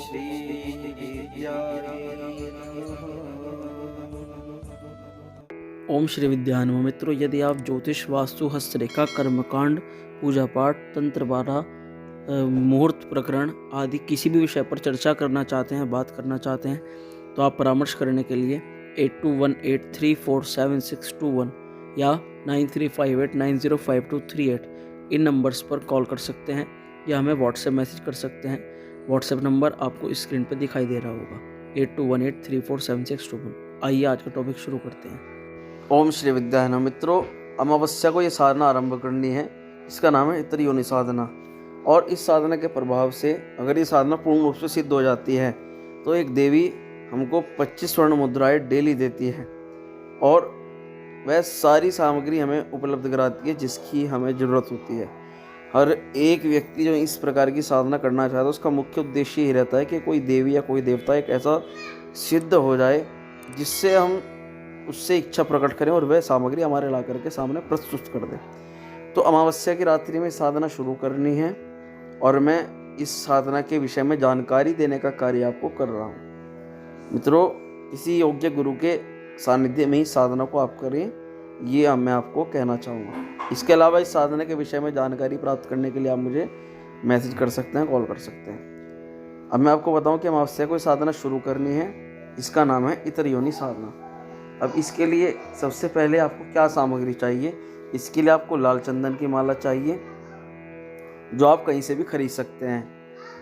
श्री विद्याय ओम श्री विद्यानमः। मित्रों, यदि आप ज्योतिष, वास्तु, हस्तरेखा, कर्मकांड, पूजा पाठ, तंत्र बारह, मुहूर्त प्रकरण आदि किसी भी विषय पर चर्चा करना चाहते हैं, बात करना चाहते हैं, तो आप परामर्श करने के लिए 8218347621 या 9358905238 इन नंबर्स पर कॉल कर सकते हैं या हमें व्हाट्सएप मैसेज कर सकते हैं। व्हाट्सएप नंबर आपको स्क्रीन पर दिखाई दे रहा होगा 8218347621। आइए आज का टॉपिक शुरू करते हैं। ओम श्री विद्यानमः। मित्रों, अमावस्या को ये साधना आरंभ करनी है। इसका नाम है इतर योनि साधना। और इस साधना के प्रभाव से अगर ये साधना पूर्ण रूप से सिद्ध हो जाती है तो एक देवी हमको 25 स्वर्ण मुद्राएं डेली देती है और वह सारी सामग्री हमें उपलब्ध कराती है जिसकी हमें ज़रूरत होती है। हर एक व्यक्ति जो इस प्रकार की साधना करना चाहता है उसका मुख्य उद्देश्य ही रहता है कि कोई देवी या कोई देवता एक ऐसा सिद्ध हो जाए जिससे हम उससे इच्छा प्रकट करें और वह सामग्री हमारे ला करके सामने प्रस्तुत कर दे। तो अमावस्या की रात्रि में साधना शुरू करनी है और मैं इस साधना के विषय में जानकारी देने का कार्य आपको कर रहा हूँ। मित्रों, किसी योग्य गुरु के सानिध्य में ही साधना को आप करें, ये मैं आपको कहना चाहूँगा। इसके अलावा इस साधना के विषय में जानकारी प्राप्त करने के लिए आप मुझे मैसेज कर सकते हैं, कॉल कर सकते हैं। अब मैं आपको बताऊँ कि अमावस्या को साधना शुरू करनी है। इसका नाम है इतर योनि साधना। अब इसके लिए सबसे पहले आपको क्या सामग्री चाहिए? इसके लिए आपको लाल चंदन की माला चाहिए जो आप कहीं से भी खरीद सकते हैं।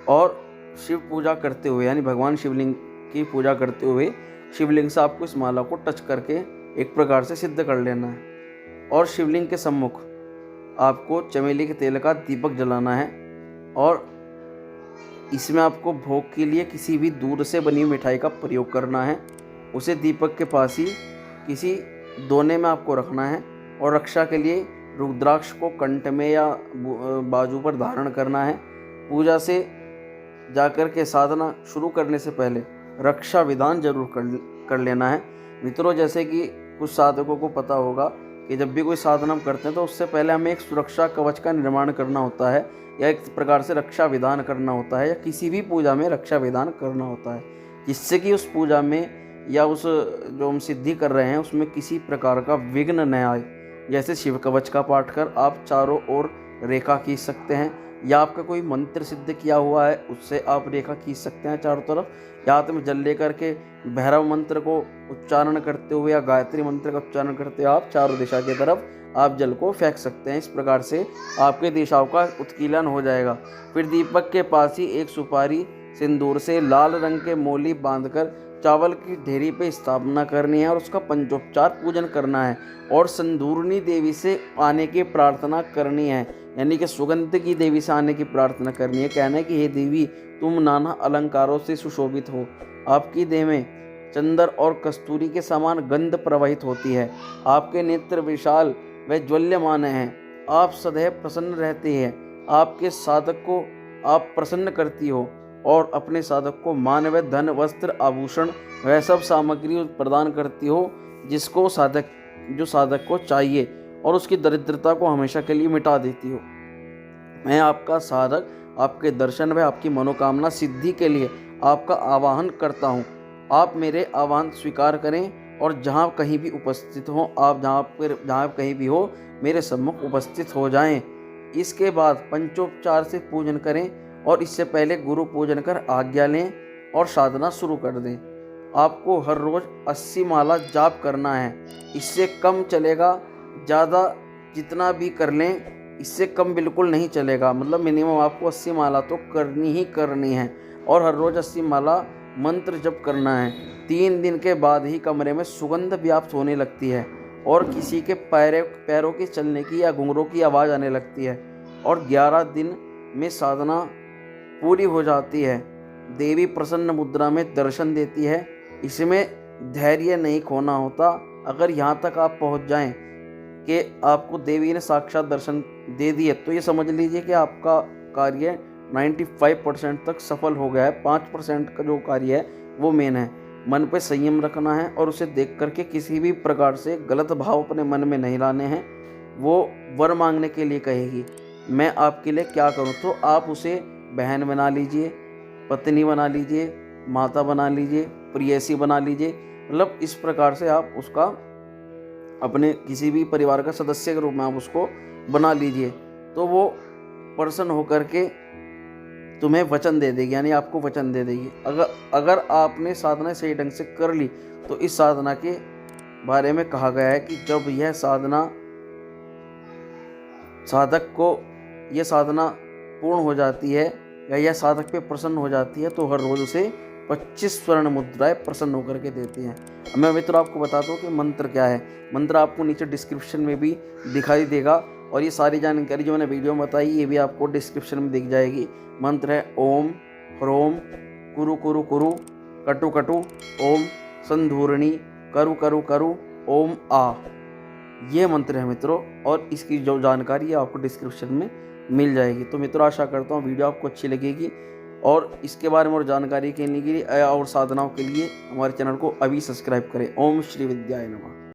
और शिव पूजा करते हुए यानी भगवान शिवलिंग की पूजा करते हुए शिवलिंग से आपको इस माला को टच करके एक प्रकार से सिद्ध कर लेना है। और शिवलिंग के सम्मुख आपको चमेली के तेल का दीपक जलाना है और इसमें आपको भोग के लिए किसी भी दूध से बनी हुई मिठाई का प्रयोग करना है। उसे दीपक के पास ही किसी दोने में आपको रखना है और रक्षा के लिए रुद्राक्ष को कंठ में या बाजू पर धारण करना है। पूजा से जाकर के साधना शुरू करने से पहले रक्षा विधान जरूर कर लेना है। मित्रों, जैसे कि कुछ साधकों को पता होगा कि जब भी कोई साधना हम करते हैं तो उससे पहले हमें एक सुरक्षा कवच का निर्माण करना होता है या एक प्रकार से रक्षा विधान करना होता है या किसी भी पूजा में रक्षा विधान करना होता है जिससे कि उस पूजा में या उस जो हम सिद्धि कर रहे हैं उसमें किसी प्रकार का विघ्न न आए। जैसे शिव कवच का पाठ कर आप चारों ओर रेखा खींच सकते हैं या आपका कोई मंत्र सिद्ध किया हुआ है उससे आप रेखा खींच सकते हैं चारों तरफ, या हाथ में जल लेकर के भैरव मंत्र को उच्चारण करते हुए या गायत्री मंत्र का उच्चारण करते हुए आप चारों दिशा की तरफ आप जल को फेंक सकते हैं। इस प्रकार से आपके दिशाओं का उत्कीलन हो जाएगा। फिर दीपक के पास ही एक सुपारी सिंदूर से लाल रंग के मोली बांधकर चावल की ढेरी पे स्थापना करनी है और उसका पंचोपचार पूजन करना है और संदूरनी देवी से आने की प्रार्थना करनी है, यानी कि सुगंध की देवी से आने की प्रार्थना करनी है। कहना है कि हे देवी, तुम नाना अलंकारों से सुशोभित हो, आपकी देह में चंदर और कस्तूरी के समान गंध प्रवाहित होती है, आपके नेत्र विशाल व ज्वल्यमान हैं, आप सदैव प्रसन्न रहते हैं, आपके साधक को आप प्रसन्न करती हो और अपने साधक को मान व धन, वस्त्र, आभूषण वह सब सामग्री प्रदान करती हो जिसको साधक को चाहिए और उसकी दरिद्रता को हमेशा के लिए मिटा देती हो। मैं आपका साधक आपके दर्शन व आपकी मनोकामना सिद्धि के लिए आपका आवाहन करता हूँ। आप मेरे आह्वान स्वीकार करें और जहाँ कहीं भी उपस्थित हो, आप जहाँ कहीं भी हो मेरे सम्मुख उपस्थित हो जाएं। इसके बाद पंचोपचार से पूजन करें और इससे पहले गुरु पूजन कर आज्ञा लें और साधना शुरू कर दें। आपको हर रोज़ 80 माला जाप करना है। इससे कम चलेगा, ज़्यादा जितना भी कर लें इससे कम बिल्कुल नहीं चलेगा। मतलब मिनिमम आपको 80 माला तो करनी ही करनी है और हर रोज़ 80 माला मंत्र जप करना है। 3 दिन के बाद ही कमरे में सुगंध व्याप्त होने लगती है और किसी के पैरों के चलने की या घुंघरों की आवाज़ आने लगती है और 11 दिन में साधना पूरी हो जाती है। देवी प्रसन्न मुद्रा में दर्शन देती है। इसमें धैर्य नहीं खोना होता। अगर यहाँ तक आप पहुँच जाएं कि आपको देवी ने साक्षात दर्शन दे दिए तो ये समझ लीजिए कि आपका कार्य 95% तक सफल हो गया है। 5% का जो कार्य है वो मेन है। मन पे संयम रखना है और उसे देख करके किसी भी प्रकार से गलत भाव अपने मन में नहीं लाने हैं। वो वर मांगने के लिए कहेगी मैं आपके लिए क्या करूं, तो आप उसे बहन बना लीजिए पत्नी बना लीजिए, माता बना लीजिए, प्रेयसी बना लीजिए। मतलब इस प्रकार से आप उसका अपने किसी भी परिवार का सदस्य के रूप में आप उसको बना लीजिए, तो वो प्रसन्न होकर के तुम्हें वचन दे देगी, यानी आपको वचन दे देगी। अगर आपने साधना सही ढंग से कर ली तो इस साधना के बारे में कहा गया है कि जब यह साधना साधक को यह साधना पूर्ण हो जाती है या यह साधक पे प्रसन्न हो जाती है तो हर रोज उसे 25 स्वर्ण मुद्राएं प्रसन्न होकर के देती हैं। अब मैं मित्र आपको बताता हूँ कि मंत्र क्या है। मंत्र आपको नीचे डिस्क्रिप्शन में भी दिखाई देगा और ये सारी जानकारी जो मैंने वीडियो में बताई ये भी आपको डिस्क्रिप्शन में दिख जाएगी। मंत्र है ओम ह्रोम कुरु कुरु कुरु कटु कटु ओम संधूर्णी करु करु करु ओम आ। ये मंत्र है मित्रों, और इसकी जो जानकारी है आपको डिस्क्रिप्शन में मिल जाएगी। तो मित्रों आशा करता हूँ वीडियो आपको अच्छी लगेगी, और इसके बारे में और जानकारी के लिए और साधनाओं के लिए हमारे चैनल को अभी सब्सक्राइब करें। ओम श्री विद्याय नमः।